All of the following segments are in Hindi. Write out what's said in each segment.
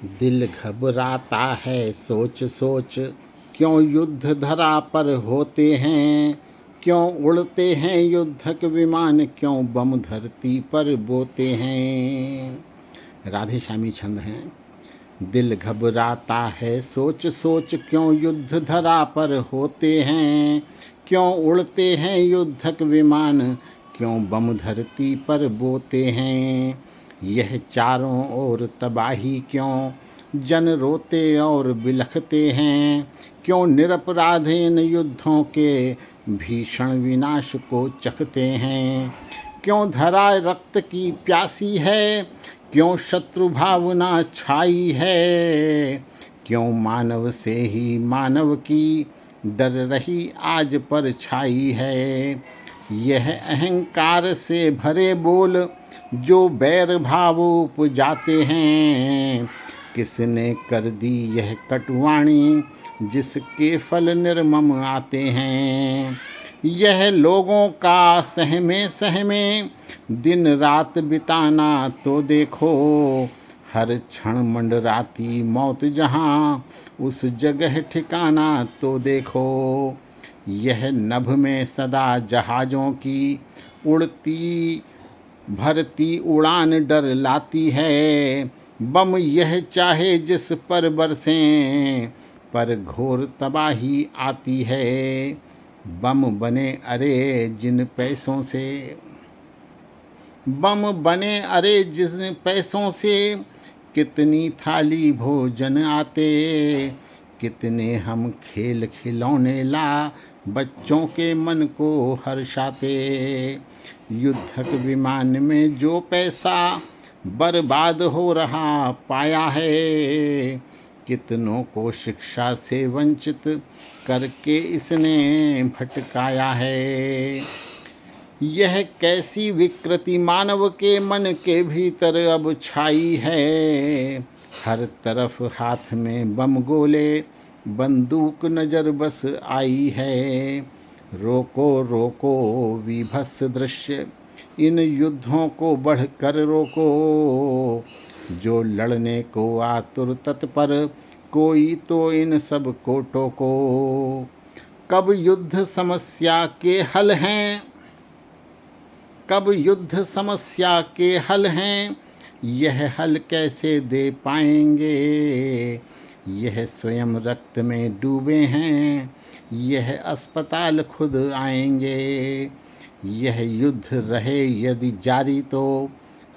दिल घबराता है सोच सोच, क्यों युद्ध धरा पर होते हैं। क्यों उड़ते हैं युद्धक विमान, क्यों बम धरती पर बोते हैं। राधे श्यामी छंद हैं। दिल घबराता है सोच सोच, क्यों युद्ध धरा पर होते हैं। क्यों उड़ते हैं युद्धक विमान, क्यों बम धरती पर बोते हैं। यह चारों ओर तबाही क्यों, जन रोते और बिलखते हैं। क्यों निरपराध इन युद्धों के भीषण विनाश को चखते हैं। क्यों धरा रक्त की प्यासी है, क्यों शत्रु भावना छाई है। क्यों मानव से ही मानव की डर रही आज पर छाई है। यह अहंकार से भरे बोल, जो बैर भाव उपजाते हैं। किसने कर दी यह कटुवाणी, जिसके फल निर्मम आते हैं। यह लोगों का सहमे सहमे दिन रात बिताना तो देखो। हर क्षण मंडराती मौत जहाँ, उस जगह ठिकाना तो देखो। यह नभ में सदा जहाज़ों की उड़ती भरती उड़ान डर लाती है। बम यह चाहे जिस पर बरसें, पर घोर तबाही आती है। बम बने अरे जिन पैसों से, बम बने अरे जिन पैसों से, कितनी थाली भोजन आते। कितने हम खेल खिलौने ला, बच्चों के मन को हर्षाते। युद्धक विमान में जो पैसा बर्बाद हो रहा पाया है। कितनों को शिक्षा से वंचित करके इसने भटकाया है। यह कैसी विकृति मानव के मन के भीतर अब छाई है। हर तरफ हाथ में बम गोले, बंदूक नजर बस आई है। रोको रोको विभत्स दृश्य, इन युद्धों को बढ़कर रोको। जो लड़ने को आतुर तत्पर, कोई तो इन सब को टोको। कब युद्ध समस्या के हल हैं, कब युद्ध समस्या के हल हैं। यह हल कैसे दे पाएंगे। यह स्वयं रक्त में डूबे हैं, यह अस्पताल खुद आएंगे। यह युद्ध रहे यदि जारी, तो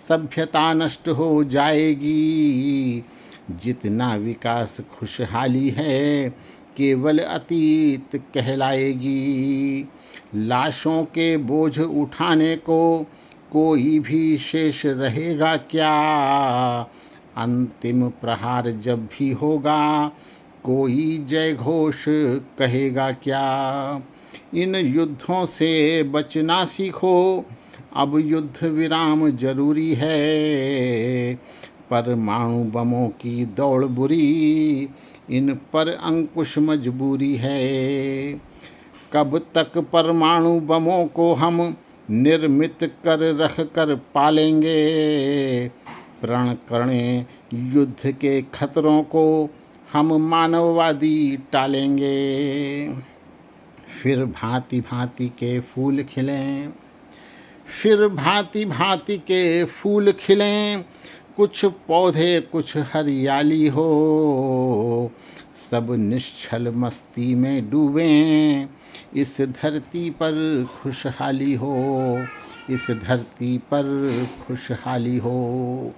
सभ्यता नष्ट हो जाएगी। जितना विकास खुशहाली है, केवल अतीत कहलाएगी। लाशों के बोझ उठाने को कोई भी शेष रहेगा क्या। अंतिम प्रहार जब भी होगा, कोई जय घोष कहेगा क्या। इन युद्धों से बचना सीखो, अब युद्ध विराम जरूरी है। परमाणु बमों की दौड़ बुरी, इन पर अंकुश मजबूरी है। कब तक परमाणु बमों को हम निर्मित कर रख कर पालेंगे। प्रण करें युद्ध के खतरों को हम मानववादी टालेंगे। फिर भांति भांति के फूल खिलें, फिर भांति भांति के फूल खिलें। कुछ पौधे कुछ हरियाली हो, सब निश्चल मस्ती में डूबें। इस धरती पर खुशहाली हो, इस धरती पर खुशहाली हो।